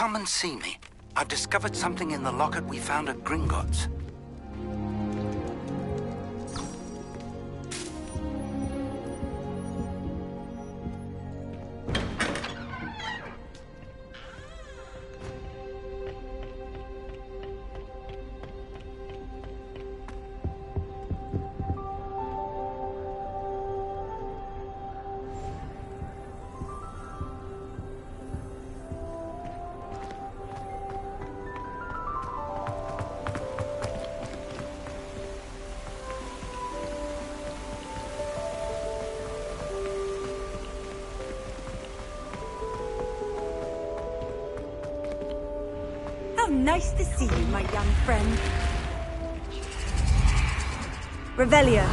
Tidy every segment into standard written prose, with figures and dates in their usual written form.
come and see me. I've discovered something in the locket we found at Gringotts. How nice to see you, my young friend. Revelio.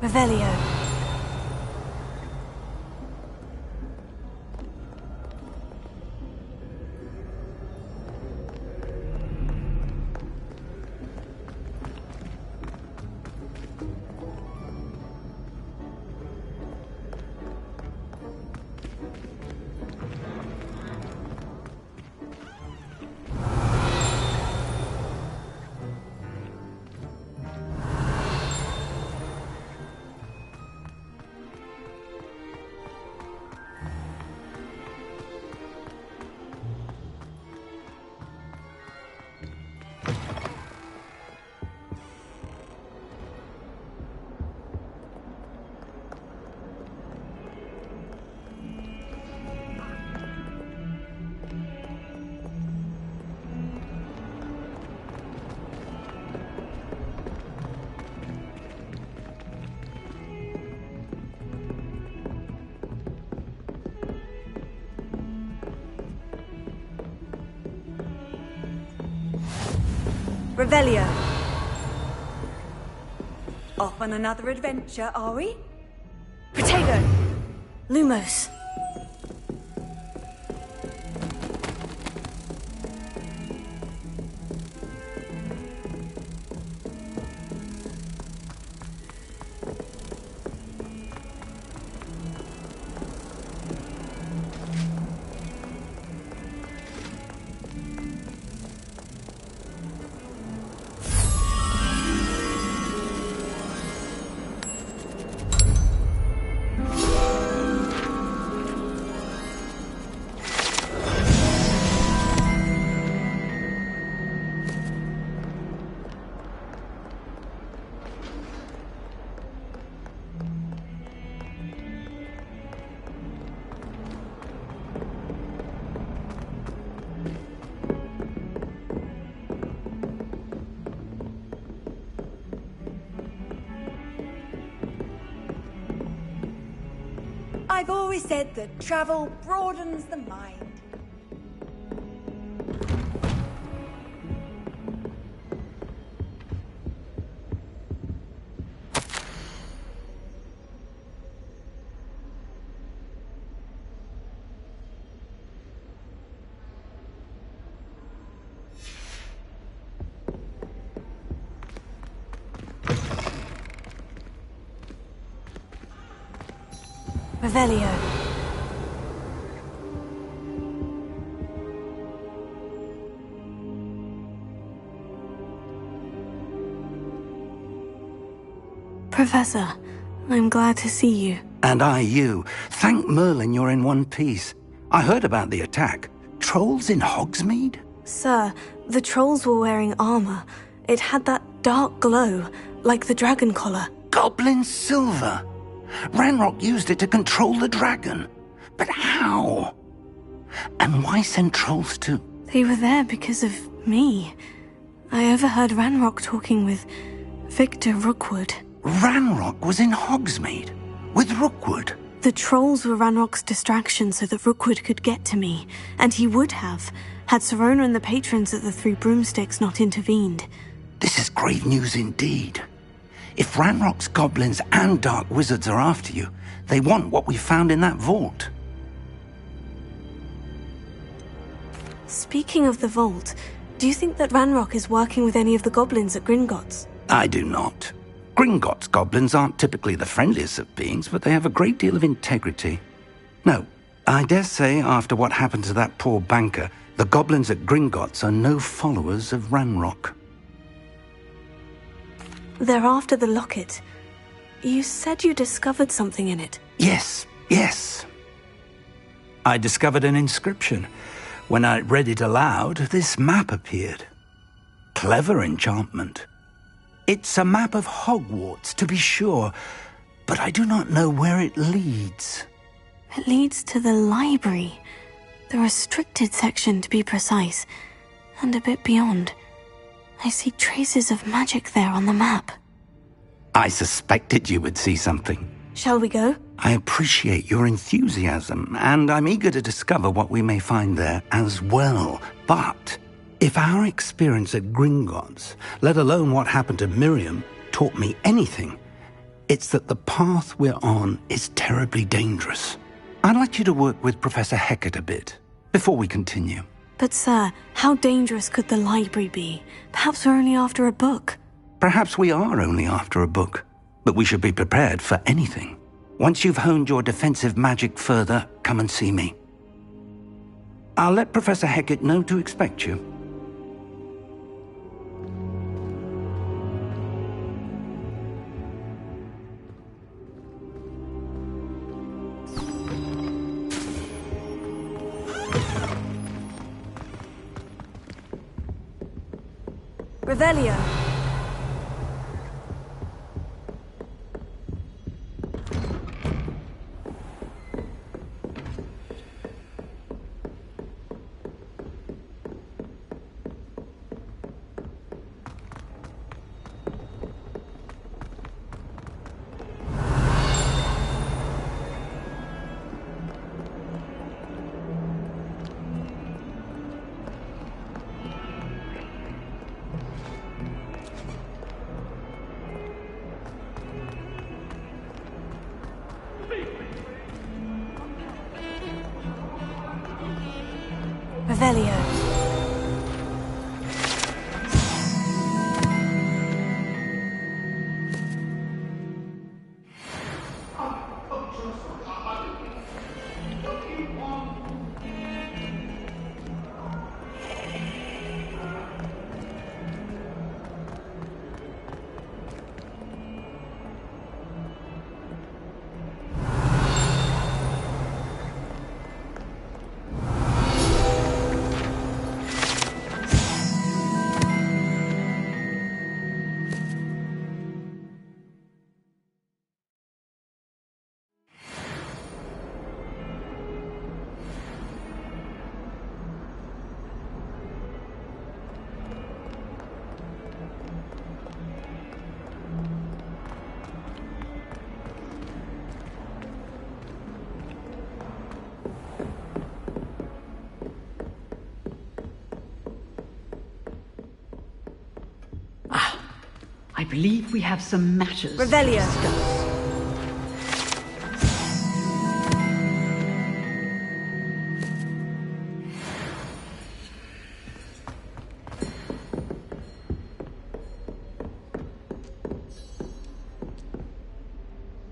Revelio. Revelio. Off on another adventure, are we? Potato. Lumos. I've always said that travel broadens the mind. Revelio. Professor, I'm glad to see you. And I you. Thank Merlin you're in one piece. I heard about the attack. Trolls in Hogsmeade? Sir, the trolls were wearing armor. It had that dark glow, like the dragon collar. Goblin silver! Ranrock used it to control the dragon. But how? And why send trolls too? They were there because of me. I overheard Ranrock talking with Victor Rookwood. Ranrock was in Hogsmeade with Rookwood. The trolls were Ranrock's distraction so that Rookwood could get to me, and he would have, had Serona and the patrons at the Three Broomsticks not intervened. This is grave news indeed. If Ranrock's goblins and dark wizards are after you, they want what we found in that vault. Speaking of the vault, do you think that Ranrock is working with any of the goblins at Gringotts? I do not. Gringotts goblins aren't typically the friendliest of beings, but they have a great deal of integrity. No, I dare say after what happened to that poor banker, the goblins at Gringotts are no followers of Ranrock. They're after the locket. You said you discovered something in it. Yes. I discovered an inscription. When I read it aloud, this map appeared. Clever enchantment. It's a map of Hogwarts, to be sure, but I do not know where it leads. It leads to the library. The restricted section, to be precise. And a bit beyond. I see traces of magic there on the map. I suspected you would see something. Shall we go? I appreciate your enthusiasm, and I'm eager to discover what we may find there as well. But if our experience at Gringotts, let alone what happened to Miriam, taught me anything, it's that the path we're on is terribly dangerous. I'd like you to work with Professor Hecat a bit before we continue. But sir, how dangerous could the library be? Perhaps we're only after a book. Perhaps we are only after a book, but we should be prepared for anything. Once you've honed your defensive magic further, come and see me. I'll let Professor Hecat know to expect you. Revelio. Revelio. I believe we have some matters Revelio. to discuss.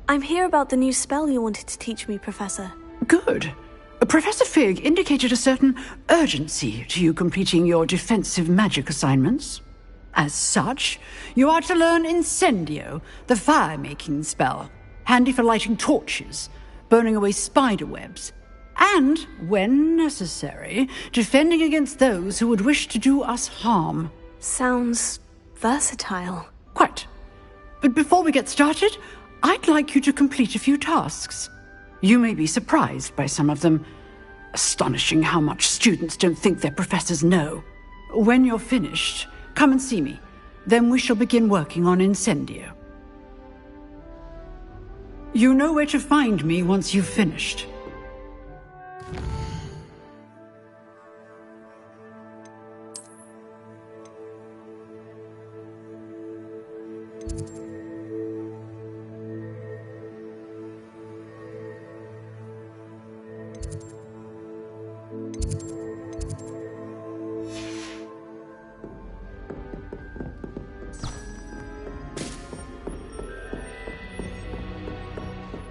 I'm here about the new spell you wanted to teach me, Professor. Good. Professor Fig indicated a certain urgency to you completing your defensive magic assignments. As such, you are to learn Incendio, the fire-making spell, handy for lighting torches, burning away spider webs, and, when necessary, defending against those who would wish to do us harm. Sounds versatile. Quite. But before we get started, I'd like you to complete a few tasks. You may be surprised by some of them. Astonishing how much students don't think their professors know. When you're finished, come and see me. Then we shall begin working on Incendio. You know where to find me once you've finished.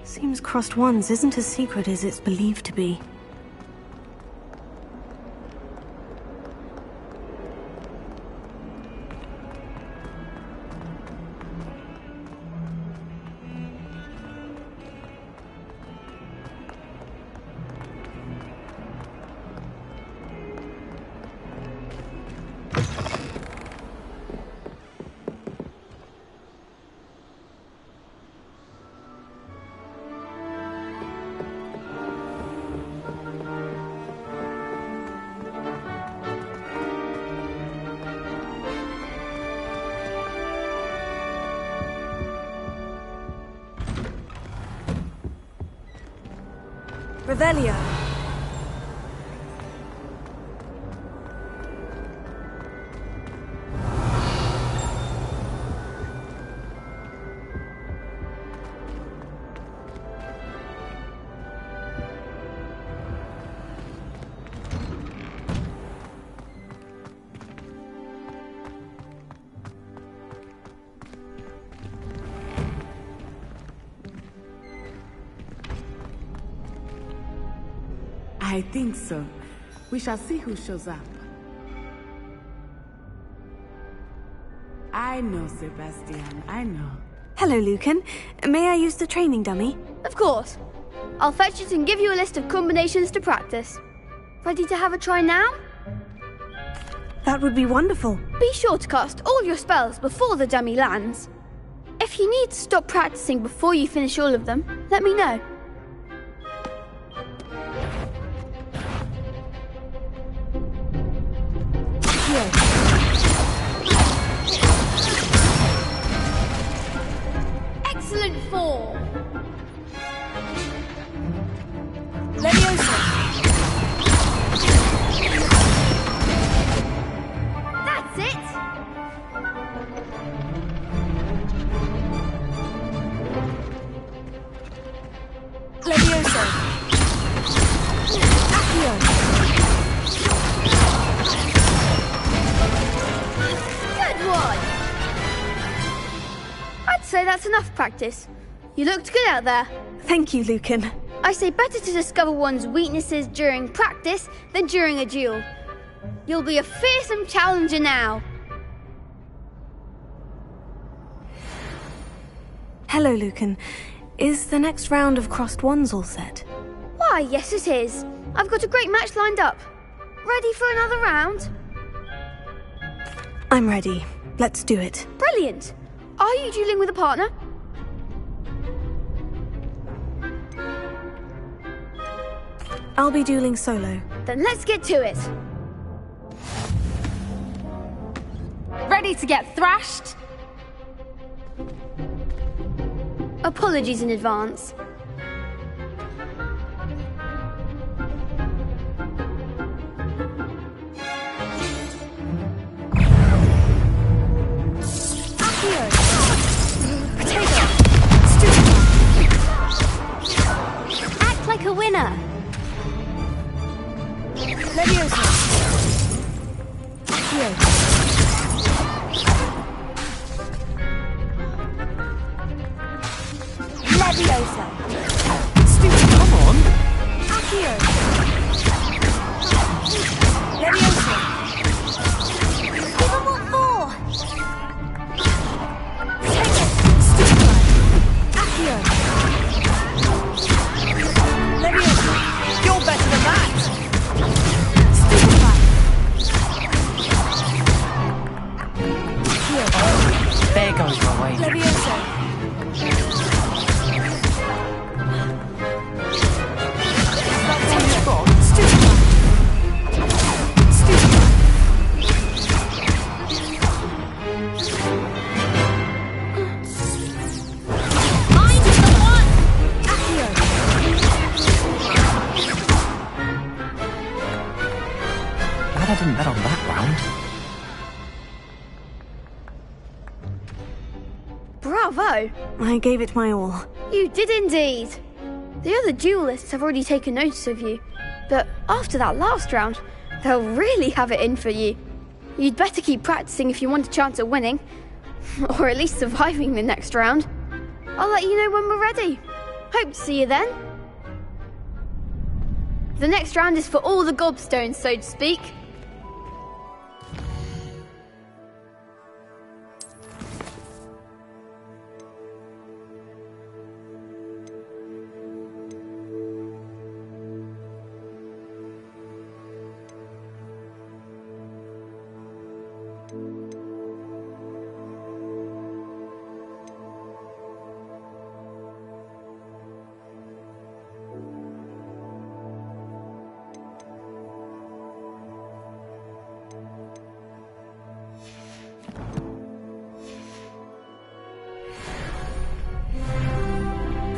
Seems Crossed Wands isn't as secret as it's believed to be. Revelio. I think so. We shall see who shows up. I know, Sebastian, I know. Hello, Lucan. May I use the training dummy? Of course. I'll fetch it and give you a list of combinations to practice. Ready to have a try now? That would be wonderful. Be sure to cast all your spells before the dummy lands. If you need to stop practicing before you finish all of them, let me know. Excellent form. Leviosa. That's it. Leviosa. Accio. Good one. I'd say that's enough practice. You looked good out there. Thank you, Lucan. I say better to discover one's weaknesses during practice than during a duel. You'll be a fearsome challenger now. Hello, Lucan. Is the next round of Crossed Wands all set? Why, yes it is. I've got a great match lined up. Ready for another round? I'm ready. Let's do it. Brilliant. Are you dueling with a partner? I'll be dueling solo. Then let's get to it. Ready to get thrashed? Apologies in advance. Act like a winner. Leviosa. Leviosa. go? I gave it my all. You did indeed. The other duelists have already taken notice of you, but after that last round, they'll really have it in for you. You'd better keep practicing if you want a chance at winning, or at least surviving the next round. I'll let you know when we're ready. Hope to see you then. The next round is for all the gobstones, so to speak.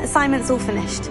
Assignment's all finished.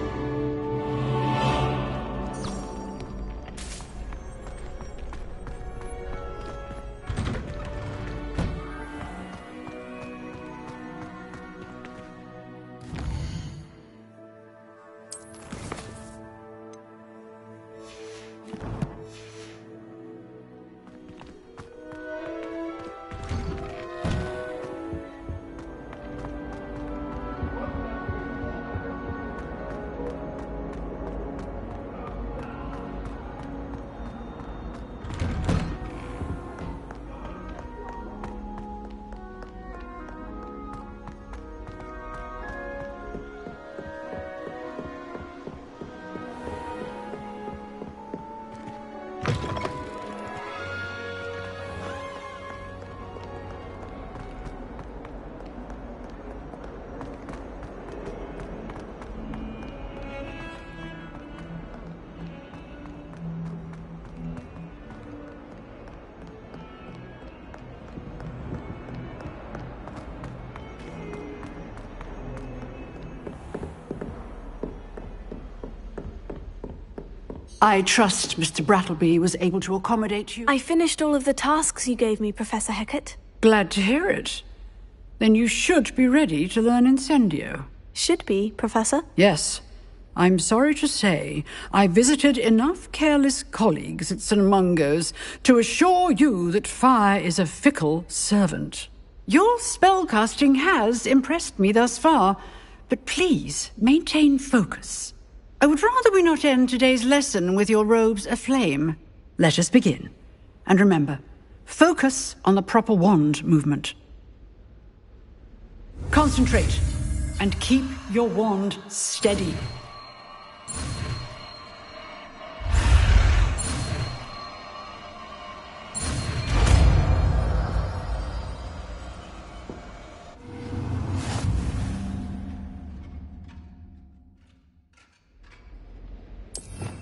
I trust Mr. Brattleby was able to accommodate you. I finished all of the tasks you gave me, Professor Hecat. Glad to hear it. Then you should be ready to learn Incendio. Should be, Professor. Yes. I'm sorry to say, I visited enough careless colleagues at St. Mungo's to assure you that fire is a fickle servant. Your spellcasting has impressed me thus far, but please maintain focus. I would rather we not end today's lesson with your robes aflame. Let us begin. And remember, focus on the proper wand movement. Concentrate, and keep your wand steady.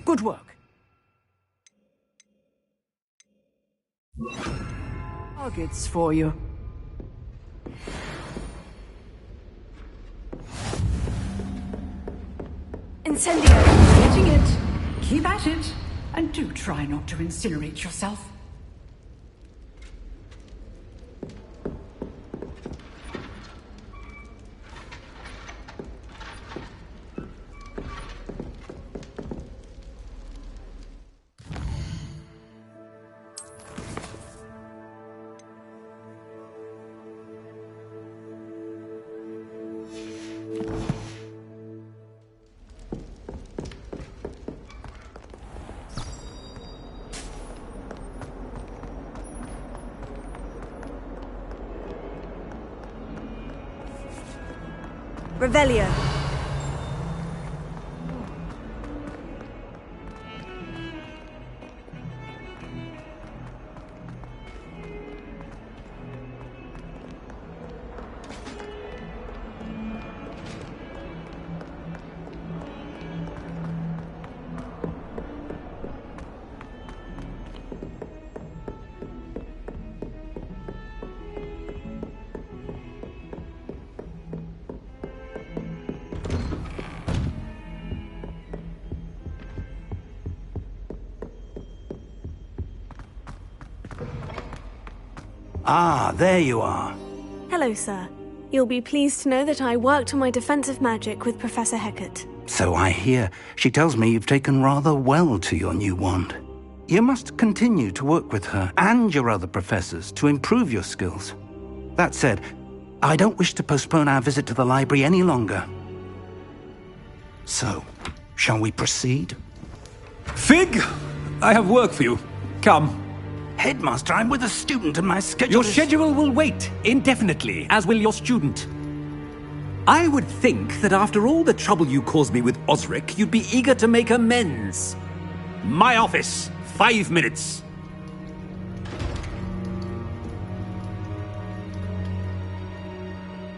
Good work. Targets for you. Incendio! Getting it. Keep at it. And do try not to incinerate yourself. Revelio. Ah, there you are. Hello, sir. You'll be pleased to know that I worked on my defensive magic with Professor Hecat. So I hear. She tells me you've taken rather well to your new wand. You must continue to work with her and your other professors to improve your skills. That said, I don't wish to postpone our visit to the library any longer. So, shall we proceed? Fig! I have work for you. Come. Headmaster, I'm with a student and my schedule Your is... schedule will wait indefinitely, as will your student. I would think that after all the trouble you caused me with Osric, you'd be eager to make amends. My office, 5 minutes.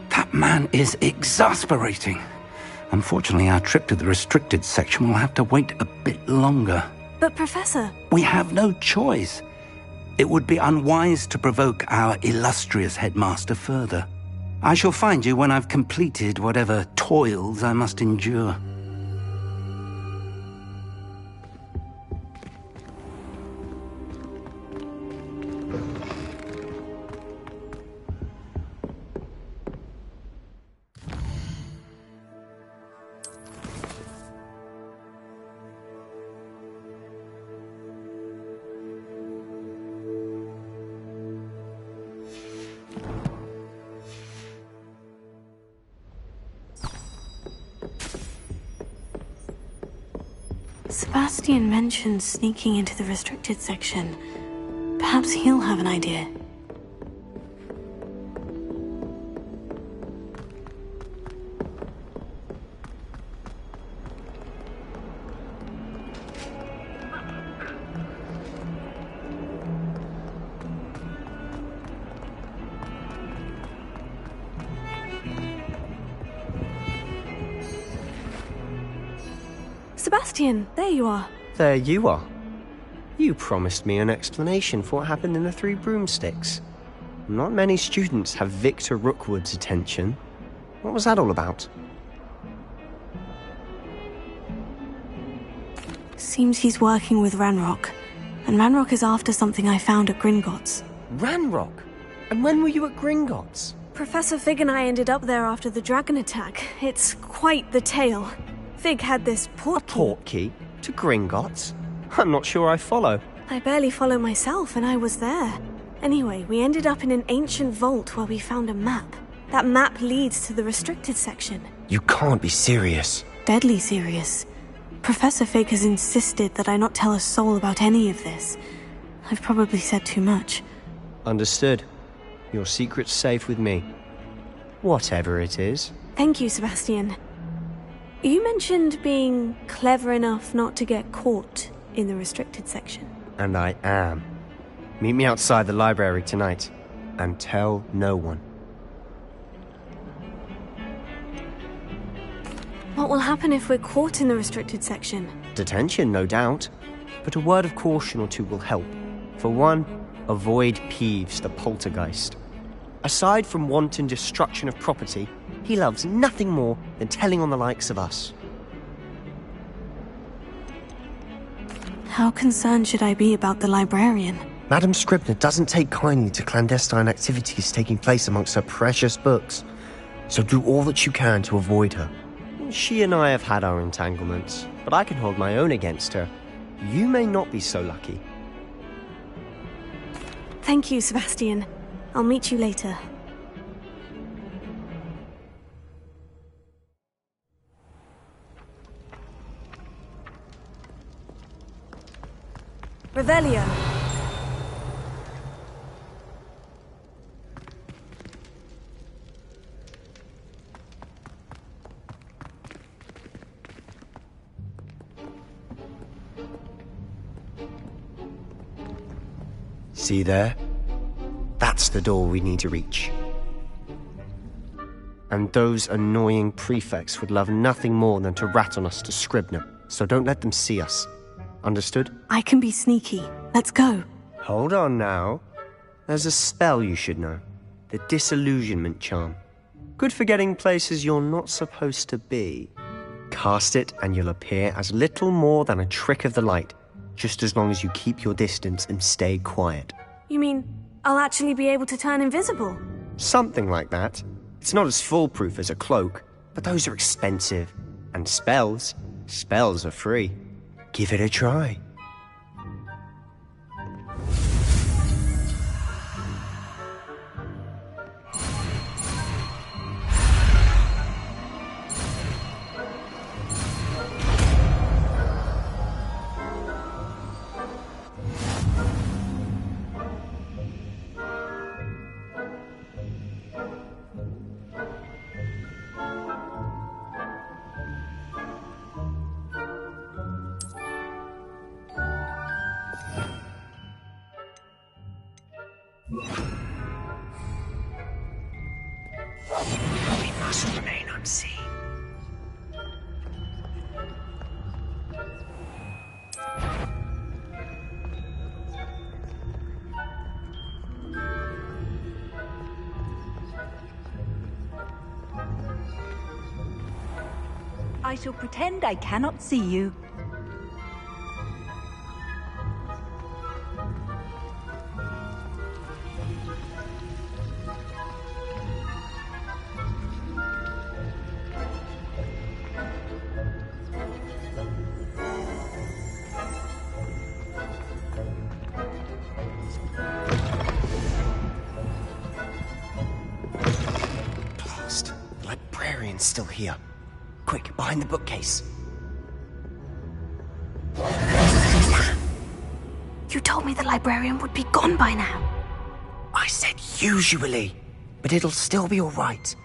That man is exasperating. Unfortunately, our trip to the restricted section will have to wait a bit longer. But Professor... We have no choice. It would be unwise to provoke our illustrious headmaster further. I shall find you when I've completed whatever toils I must endure. Sebastian mentioned sneaking into the restricted section. Perhaps he'll have an idea. Sebastian, there you are. There you are. You promised me an explanation for what happened in the Three Broomsticks. Not many students have Victor Rookwood's attention. What was that all about? Seems he's working with Ranrock. And Ranrock is after something I found at Gringotts. Ranrock? And when were you at Gringotts? Professor Fig and I ended up there after the dragon attack. It's quite the tale. Fig had this portkey. A portkey? To Gringotts? I'm not sure I follow. I barely follow myself, and I was there. Anyway, we ended up in an ancient vault where we found a map. That map leads to the restricted section. You can't be serious. Deadly serious. Professor Fig has insisted that I not tell a soul about any of this. I've probably said too much. Understood. Your secret's safe with me. Whatever it is. Thank you, Sebastian. You mentioned being clever enough not to get caught in the restricted section. And I am. Meet me outside the library tonight, and tell no one. What will happen if we're caught in the restricted section? Detention, no doubt. But a word of caution or two will help. For one, avoid Peeves, the poltergeist. Aside from wanton destruction of property, he loves nothing more than telling on the likes of us. How concerned should I be about the librarian? Madame Scribner doesn't take kindly to clandestine activities taking place amongst her precious books, so do all that you can to avoid her. She and I have had our entanglements, but I can hold my own against her. You may not be so lucky. Thank you, Sebastian. I'll meet you later. Revelio. See there? That's the door we need to reach. And those annoying prefects would love nothing more than to rat on us to Scribner, so don't let them see us. Understood? I can be sneaky. Let's go. Hold on now. There's a spell you should know. The Disillusionment Charm. Good for getting places you're not supposed to be. Cast it and you'll appear as little more than a trick of the light, just as long as you keep your distance and stay quiet. You mean I'll actually be able to turn invisible? Something like that. It's not as foolproof as a cloak, but those are expensive. And spells are free. Give it a try. We must remain unseen. I shall pretend I cannot see you. Blast. The librarian's still here. Quick, behind the bookcase. You told me the librarian would be gone by now. I said usually, but it'll still be all right.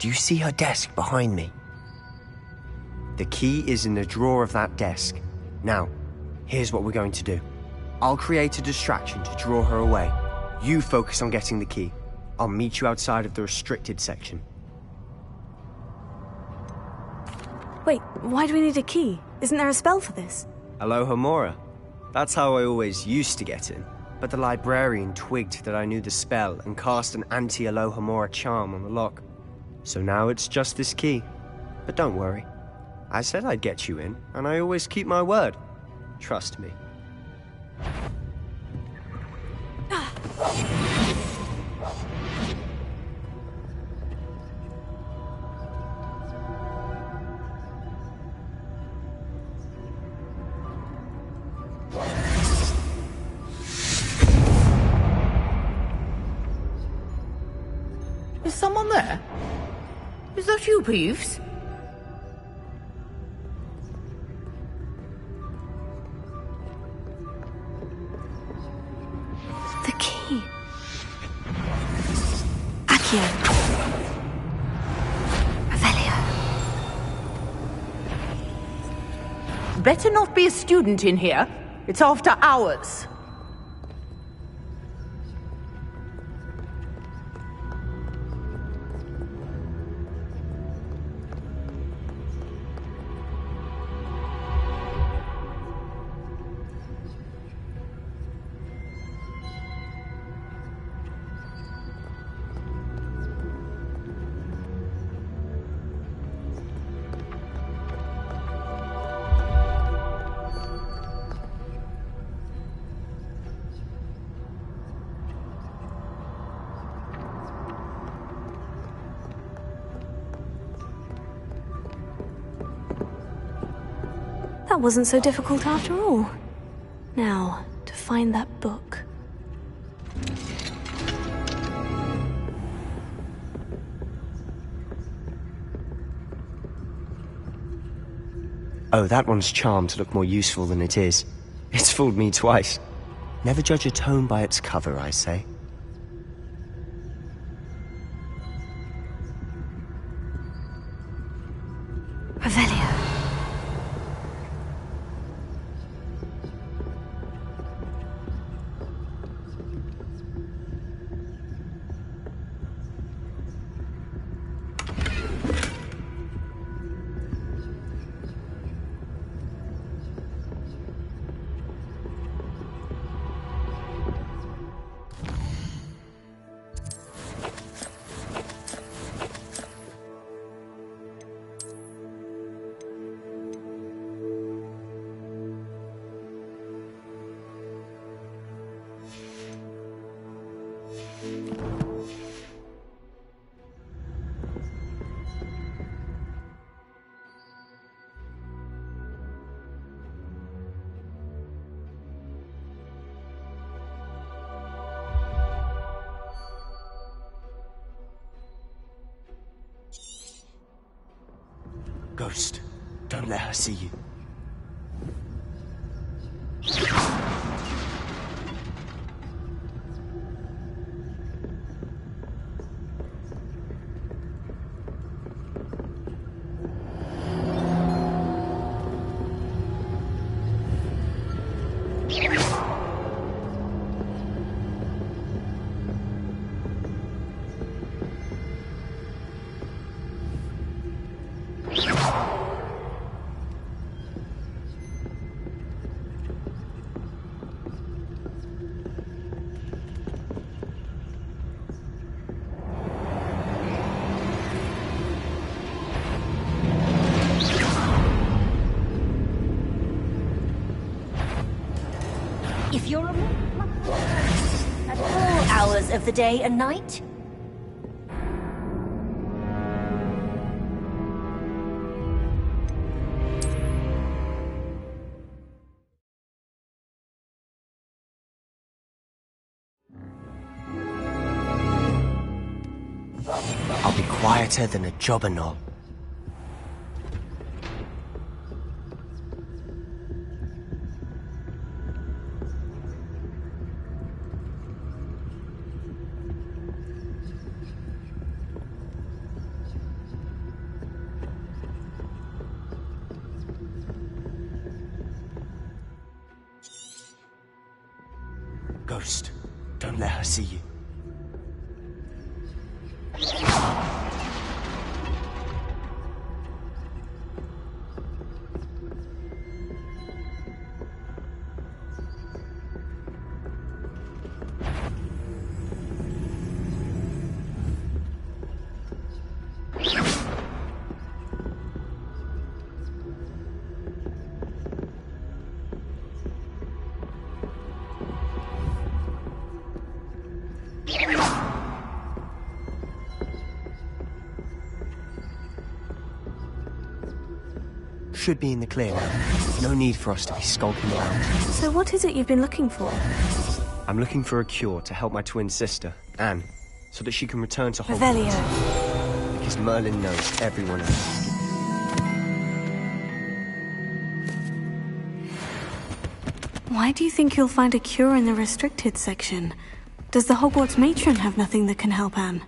Do you see her desk behind me? The key is in the drawer of that desk. Now, here's what we're going to do. I'll create a distraction to draw her away. You focus on getting the key. I'll meet you outside of the restricted section. Wait, why do we need a key? Isn't there a spell for this? Alohomora. That's how I always used to get in. But the librarian twigged that I knew the spell and cast an anti-Alohomora charm on the lock. So now it's just this key. But don't worry. I said I'd get you in, and I always keep my word. Trust me. Is someone there? Is that you, Peeves? The key. Accio. Revelio. Better not be a student in here. It's after hours. That wasn't so difficult after all. Now, to find that book. Oh, that one's charmed to look more useful than it is. It's fooled me twice. Never judge a tome by its cover, I say. Revelio. Ghost, don't let her see you. If you're at all hours of the day and night. I'll be quieter than a jobberknoll. Ghost, don't let her see you. Should be in the clear now. No need for us to be skulking around. So what is it you've been looking for? I'm looking for a cure to help my twin sister, Anne, so that she can return to Hogwarts. Revelio. Because Merlin knows everyone else. Why do you think you'll find a cure in the restricted section? Does the Hogwarts matron have nothing that can help Anne?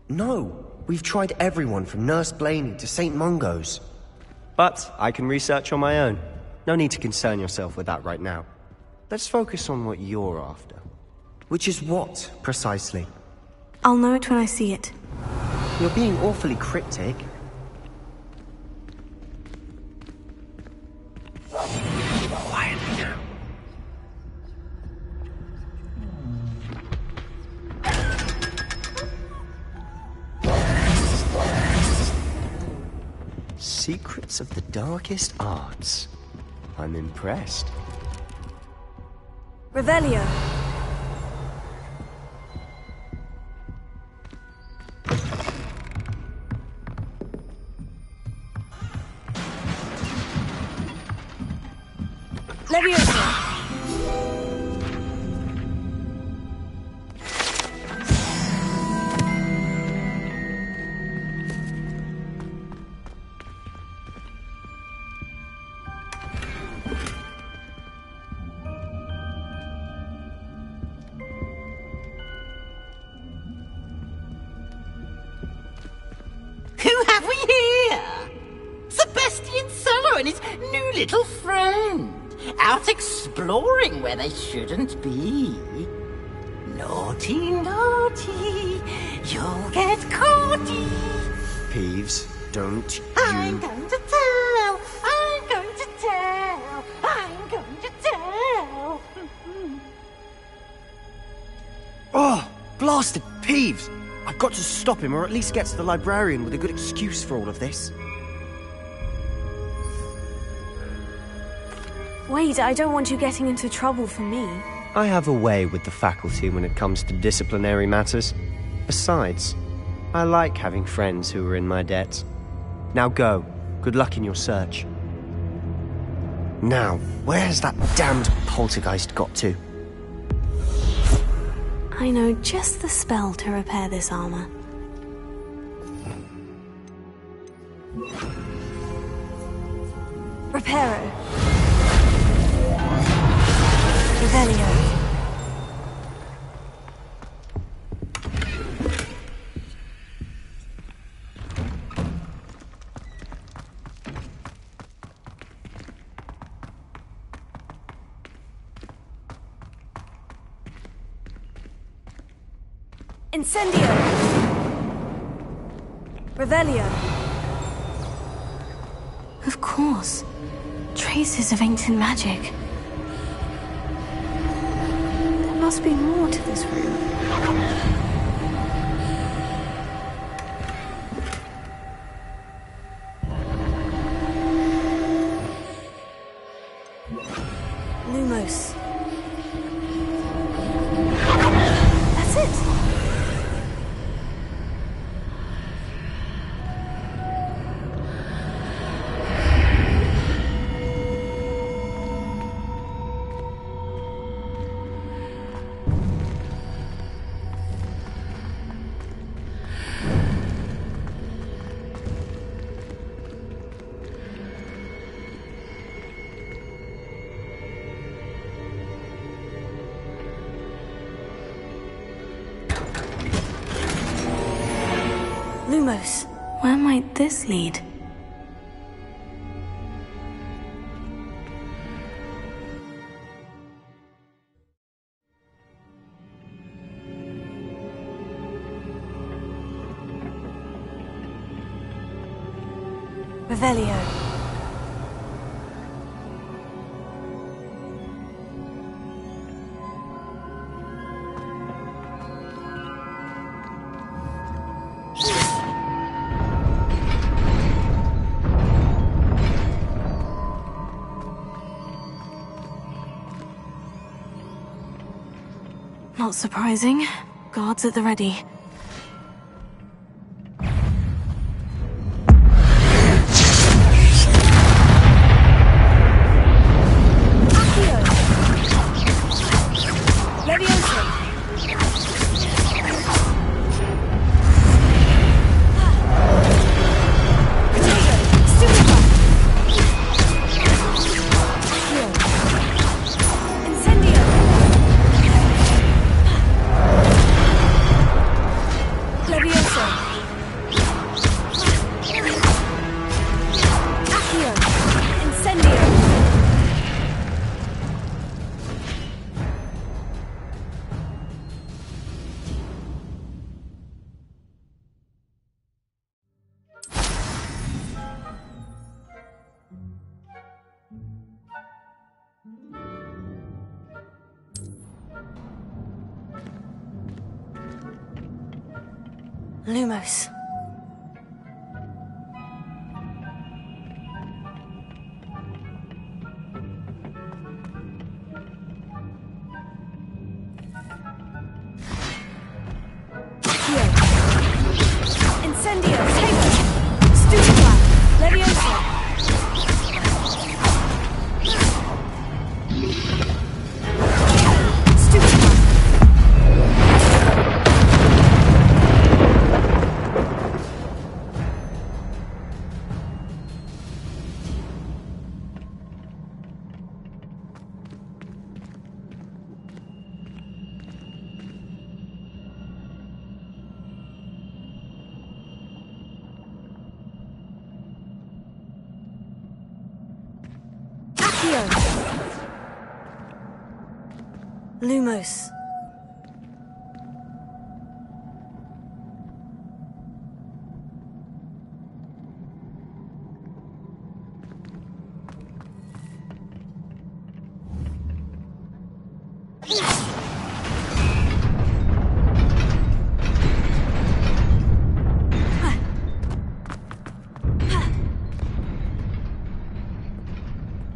No, we've tried everyone from Nurse Blaney to St. Mungo's. But I can research on my own. No need to concern yourself with that right now. Let's focus on what you're after. Which is what, precisely? I'll know it when I see it. You're being awfully cryptic. Quietly now. Secrets of the darkest arts. I'm impressed. Revelio. Leviosa. Who have we here? Sebastian Solo and his new little friend. Out exploring where they shouldn't be. Naughty, naughty, you'll get caughty. Peeves, don't you... I'm going to tell, I'm going to tell, I'm going to tell. Oh, blasted Peeves! I've got to stop him, or at least get to the librarian with a good excuse for all of this. Wait, I don't want you getting into trouble for me. I have a way with the faculty when it comes to disciplinary matters. Besides, I like having friends who are in my debt. Now go. Good luck in your search. Now, where's that damned poltergeist got to? I know just the spell to repair this armor. Reparo. Revelio. Incendio! Revelio! Of course. Traces of ancient magic. There must be more to this room. Lumos. That's it! Lumos. Where might this lead? Revelio. Not surprising. Guards at the ready. Lumos. Incendio! Take it! Stupefy! Leviosa! Lumos.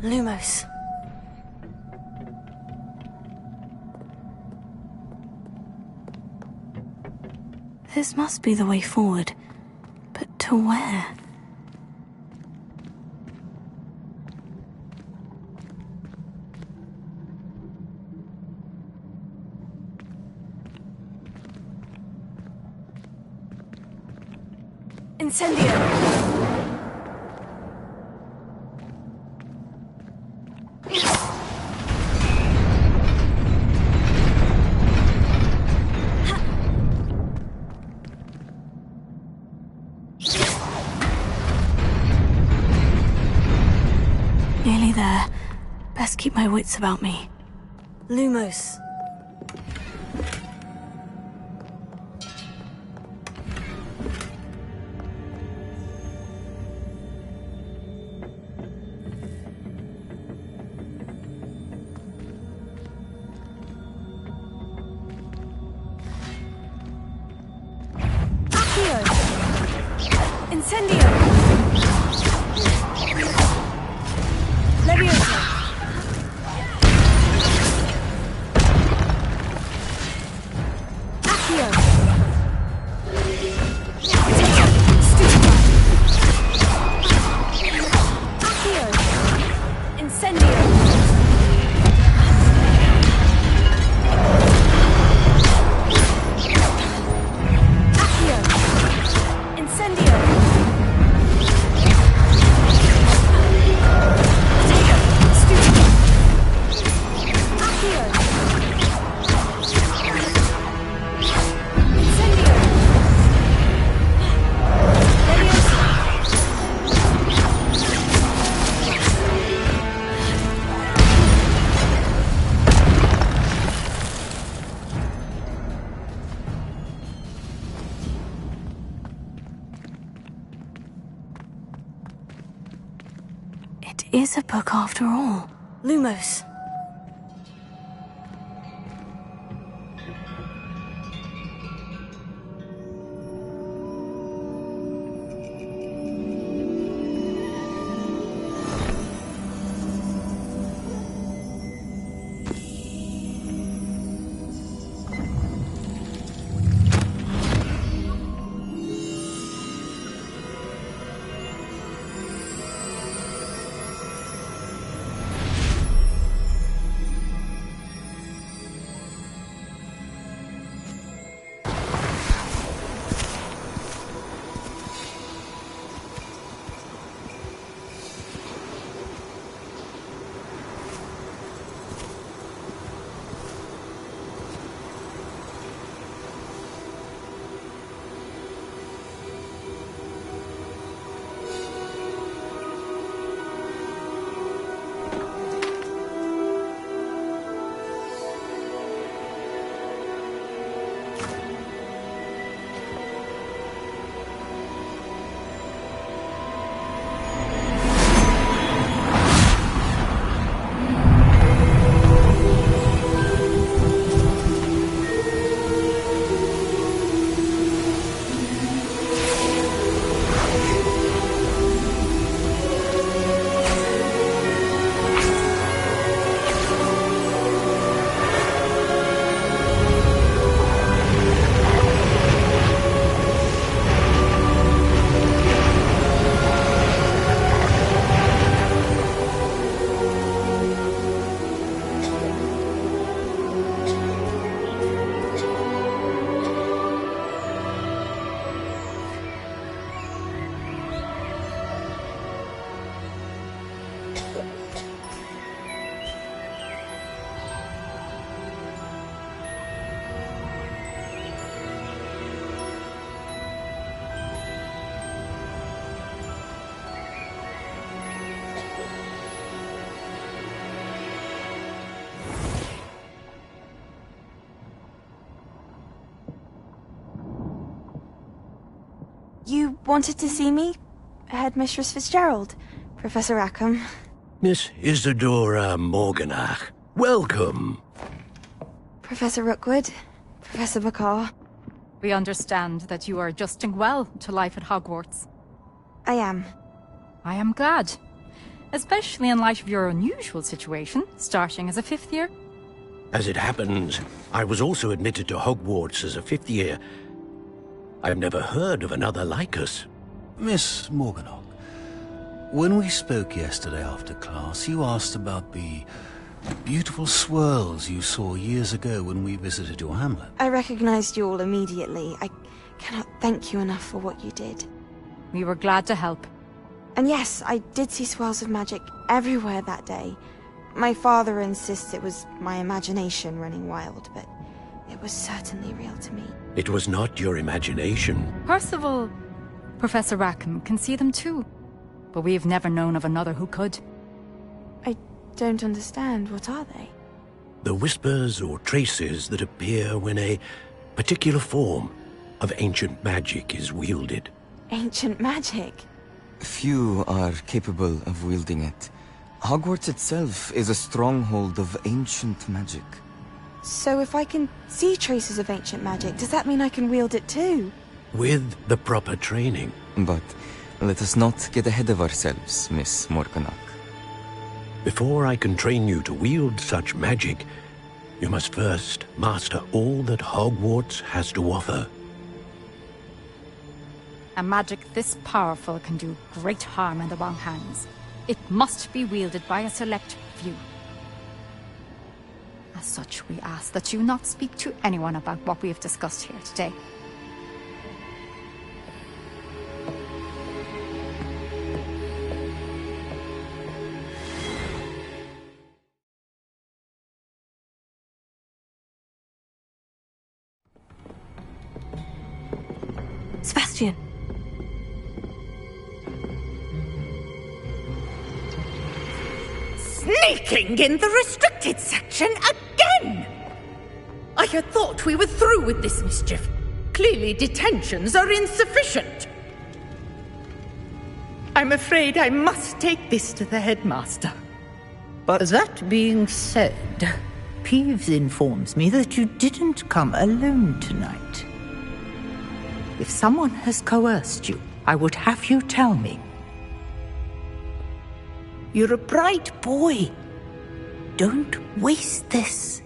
Lumos. This must be the way forward. But to where? Incendio! nearly there. Best keep my wits about me. Lumos. Incendio! Leviosa! Accio! Stupefy! Accio! Incendio! Accio! Incendio! It is a book after all. Lumos. You wanted to see me? Headmistress Fitzgerald? Professor Rackham? Miss Isadora Morganach, welcome. Professor Rookwood? Professor Bakar? We understand that you are adjusting well to life at Hogwarts. I am. I am glad. Especially in light of your unusual situation, starting as a 5th year. As it happens, I was also admitted to Hogwarts as a 5th year. I've never heard of another like us. Miss Morganach, when we spoke yesterday after class, you asked about the beautiful swirls you saw years ago when we visited your hamlet. I recognized you all immediately. I cannot thank you enough for what you did. We were glad to help. And yes, I did see swirls of magic everywhere that day. My father insists it was my imagination running wild, but it was certainly real to me. It was not your imagination. Percival, Professor Rackham can see them too, but we have never known of another who could. I don't understand. What are they? The whispers or traces that appear when a particular form of ancient magic is wielded. Ancient magic? Few are capable of wielding it. Hogwarts itself is a stronghold of ancient magic. So if I can see traces of ancient magic, does that mean I can wield it too? With the proper training. But let us not get ahead of ourselves, Miss Morganach. Before I can train you to wield such magic, you must first master all that Hogwarts has to offer. A magic this powerful can do great harm in the wrong hands. It must be wielded by a select few. As such, we ask that you not speak to anyone about what we have discussed here today. Sebastian. Sneaking in the restricted section again! I had thought we were through with this mischief. Clearly detentions are insufficient. I'm afraid I must take this to the headmaster. But that being said, Peeves informs me that you didn't come alone tonight. If someone has coerced you, I would have you tell me. You're a bright boy. Don't waste this.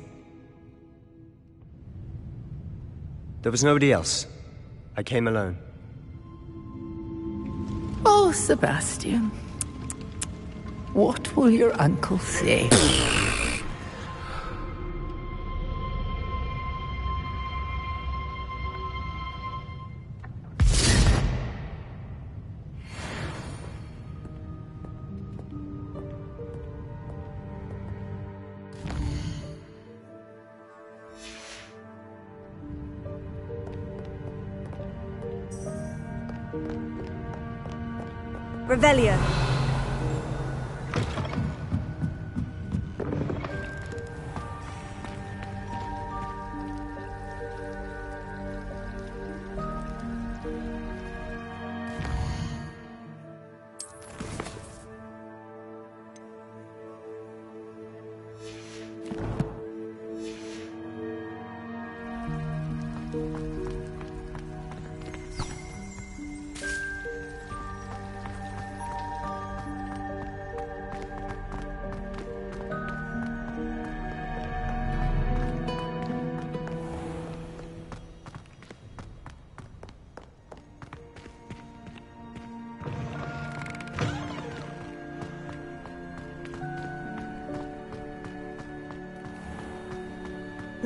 There was nobody else. I came alone. Oh, Sebastian. What will your uncle say? Revelio.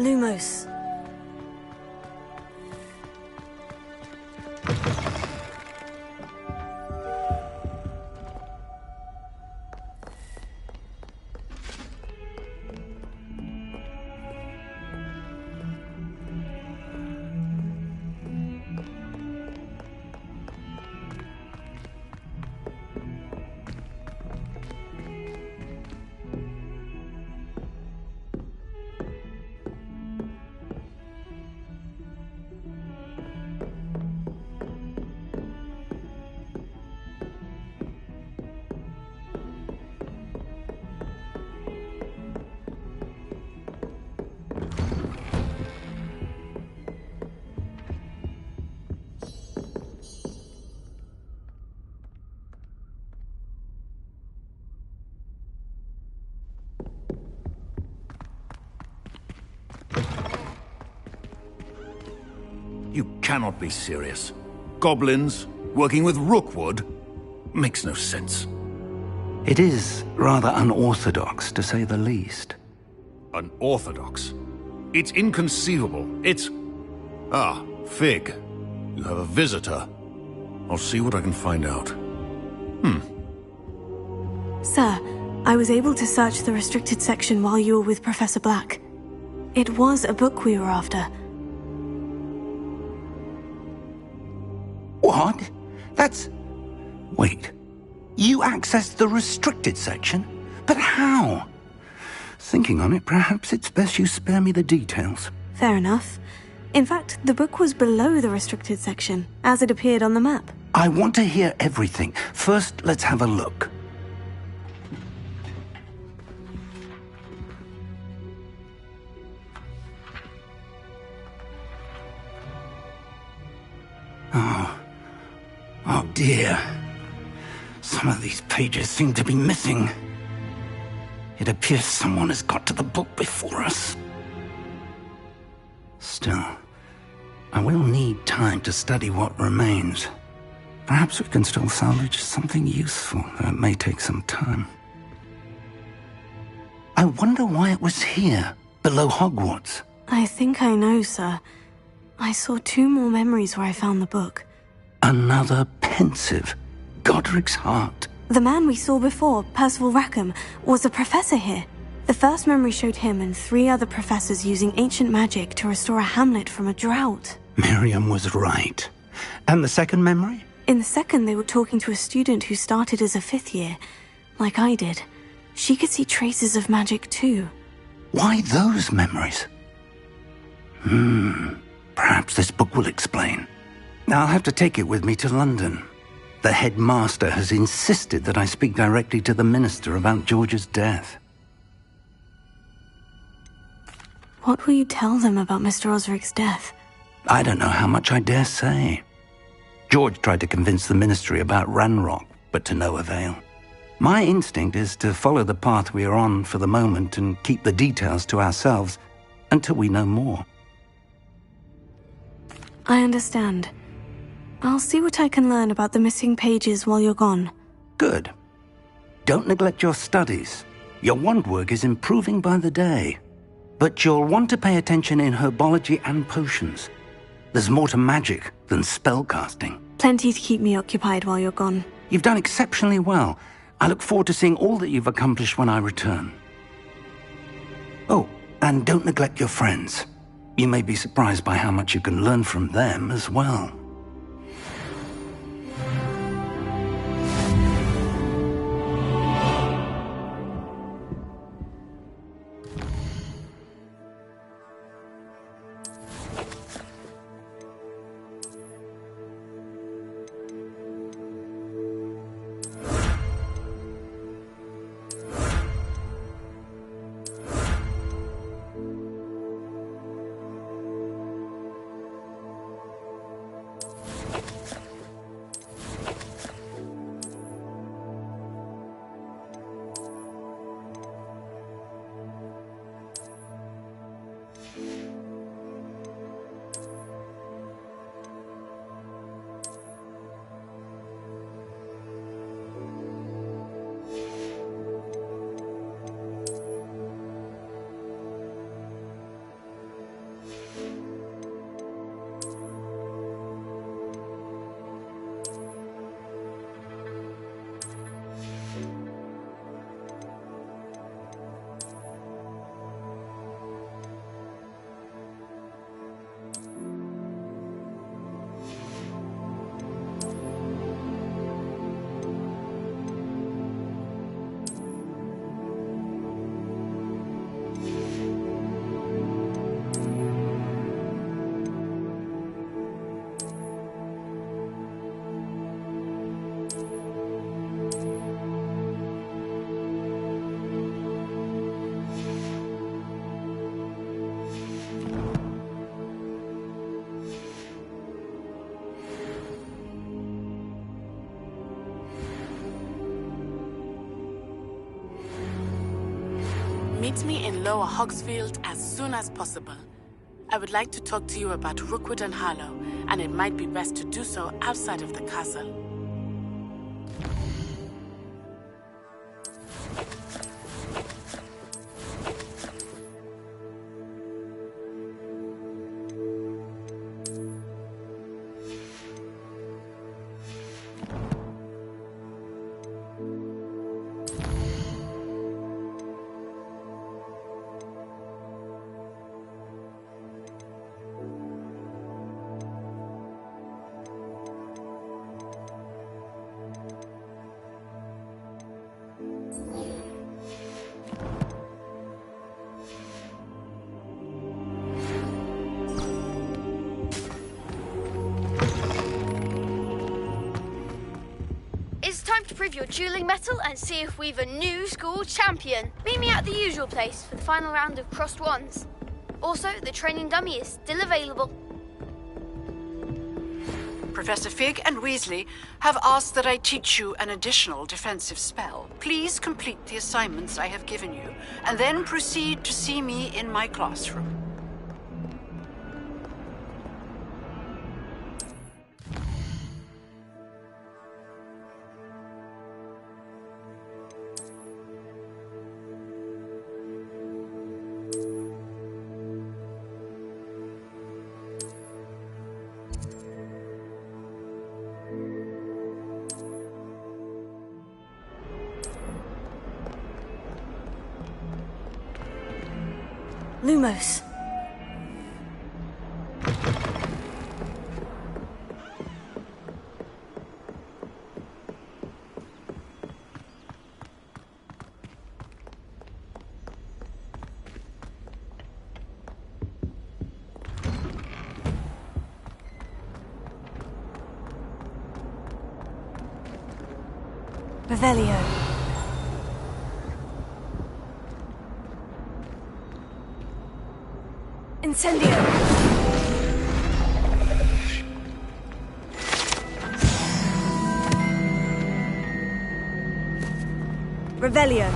Lumos. You cannot be serious. Goblins, working with Rookwood? Makes no sense. It is rather unorthodox, to say the least. Unorthodox? It's inconceivable. It's... Ah, Fig. You have a visitor. I'll see what I can find out. Sir, I was able to search the restricted section while you were with Professor Black. It was a book we were after. What? That's... Wait. You accessed the restricted section? But how? Thinking on it, perhaps it's best you spare me the details. Fair enough. In fact, the book was below the restricted section, as it appeared on the map. I want to hear everything. First, let's have a look. Oh dear. Some of these pages seem to be missing. It appears someone has got to the book before us. Still, I will need time to study what remains. Perhaps we can still salvage something useful, though it may take some time. I wonder why it was here, below Hogwarts. I think I know, sir. I saw 2 more memories where I found the book. Another pensive. Godric's heart. The man we saw before, Percival Rackham, was a professor here. The first memory showed him and 3 other professors using ancient magic to restore a hamlet from a drought. Miriam was right. And the second memory? In the second, they were talking to a student who started as a 5th year, like I did. She could see traces of magic too. Why those memories? Perhaps this book will explain. I'll have to take it with me to London. The headmaster has insisted that I speak directly to the minister about George's death. What will you tell them about Mr. Osric's death? I don't know how much I dare say. George tried to convince the ministry about Ranrock, but to no avail. My instinct is to follow the path we are on for the moment and keep the details to ourselves until we know more. I understand. I'll see what I can learn about the missing pages while you're gone. Good. Don't neglect your studies. Your wand work is improving by the day. But you'll want to pay attention in herbology and potions. There's more to magic than spellcasting. Plenty to keep me occupied while you're gone. You've done exceptionally well. I look forward to seeing all that you've accomplished when I return. Oh, and don't neglect your friends. You may be surprised by how much you can learn from them as well. Meet me in Lower Hogsfield as soon as possible. I would like to talk to you about Rookwood and Harlow, and it might be best to do so outside of the castle. to prove your dueling mettle and see if we've a new school champion. Meet me at the usual place for the final round of crossed wands. Also, the training dummy is still available. Professor Fig and Weasley have asked that I teach you an additional defensive spell. Please complete the assignments I have given you, and then proceed to see me in my classroom. Lumos. Revelio. Incendio! Revelio!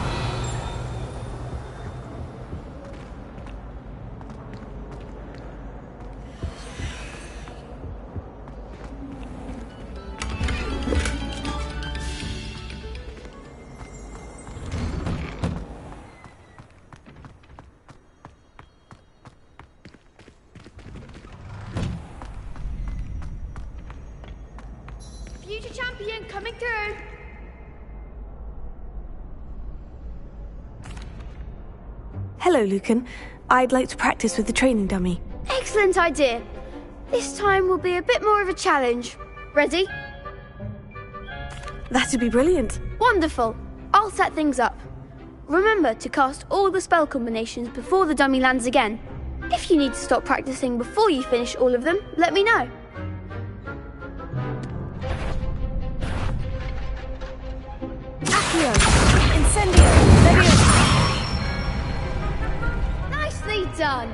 Future champion coming through. Hello, Lucan. I'd like to practice with the training dummy. Excellent idea. This time will be a bit more of a challenge. Ready? That'd be brilliant. Wonderful. I'll set things up. Remember to cast all the spell combinations before the dummy lands again. If you need to stop practicing before you finish all of them, let me know. Accio! Incendio! Leviosa! Nicely done.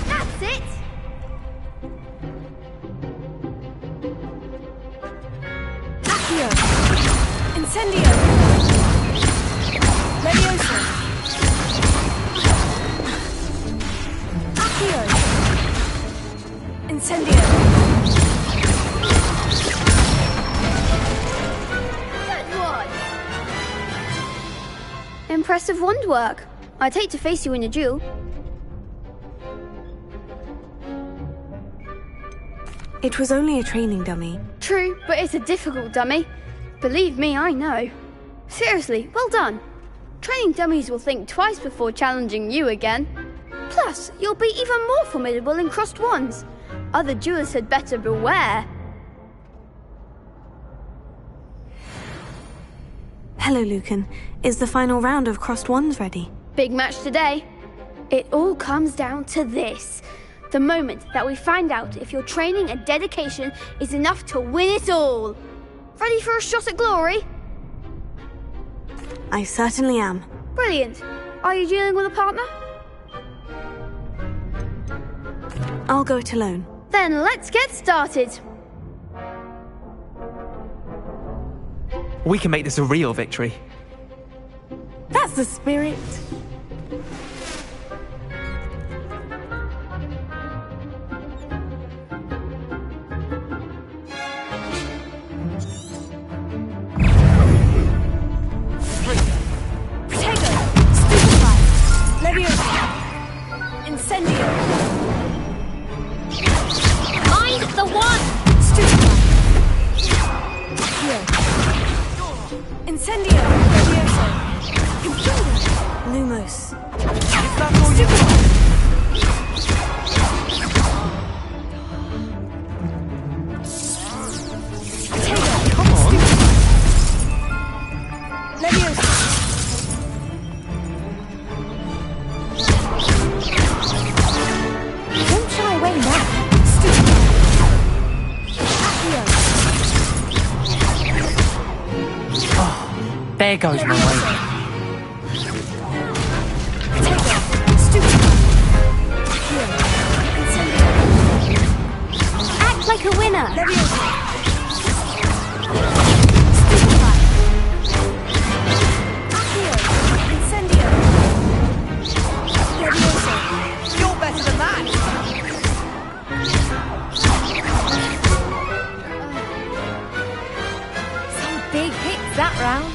That's it! Accio! Incendio! Leviosa! Accio! Incendio! Good one! Impressive wand work. I'd hate to face you in a duel. It was only a training dummy. True, but it's a difficult dummy. Believe me, I know. Seriously, well done. Training dummies will think twice before challenging you again. Plus, you'll be even more formidable in crossed wands. Other duelists had better beware. Hello, Lucan. Is the final round of crossed wands ready? Big match today. It all comes down to this. The moment that we find out if your training and dedication is enough to win it all. Ready for a shot at glory? I certainly am. Brilliant. Are you dealing with a partner? I'll go it alone. Then let's get started. We can make this a real victory. That's the spirit. Incendio! Mind the one! Stupefy! Here. Incendio! Leviosa! Lumos! There goes my way. Act like a winner. You're better than that! Some big hits that round.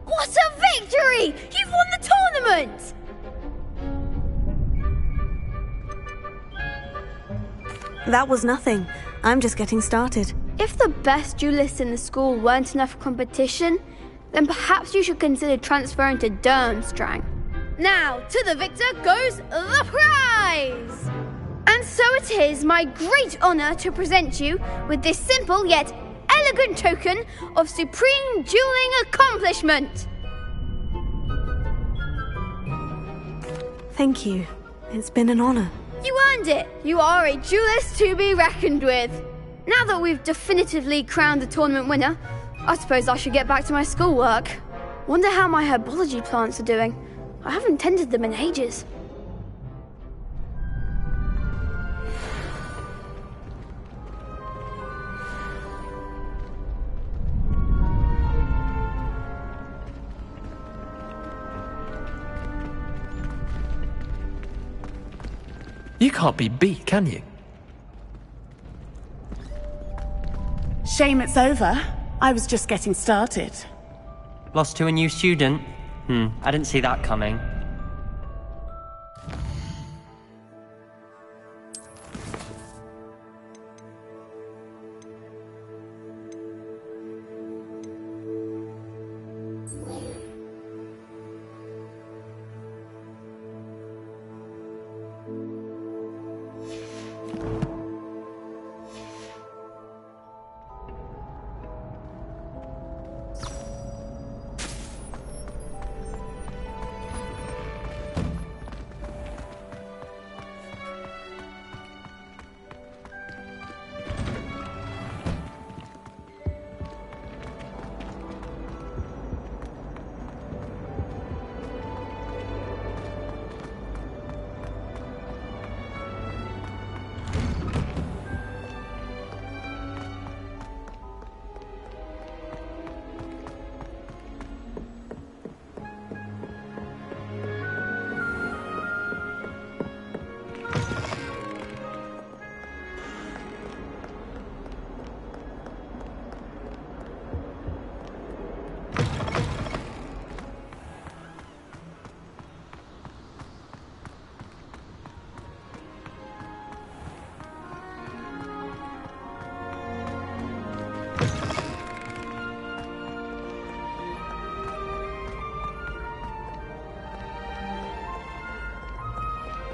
What a victory! You've won the tournament! That was nothing. I'm just getting started. If the best duelists in the school weren't enough for competition, then perhaps you should consider transferring to Durmstrang. Now, to the victor goes the prize! And so it is my great honour to present you with this simple yet elegant token of supreme dueling accomplishment. Thank you. It's been an honor. You earned it. You are a duelist to be reckoned with. Now that we've definitively crowned the tournament winner, I suppose I should get back to my schoolwork. Wonder how my herbology plants are doing. I haven't tended them in ages. You can't be beat, can you? Shame it's over. I was just getting started. Lost to a new student? I didn't see that coming.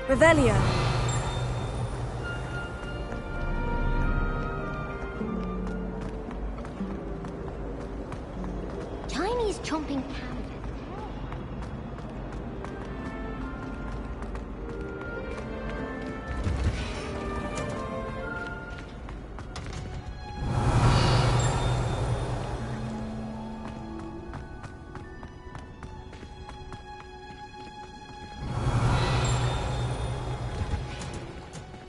Revelio. Chinese chomping panda.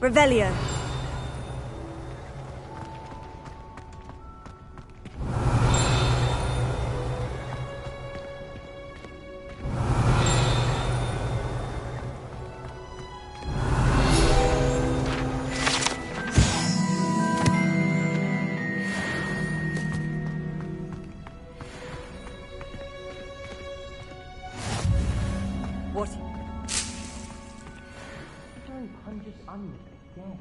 Revelio. What? Punches onion again.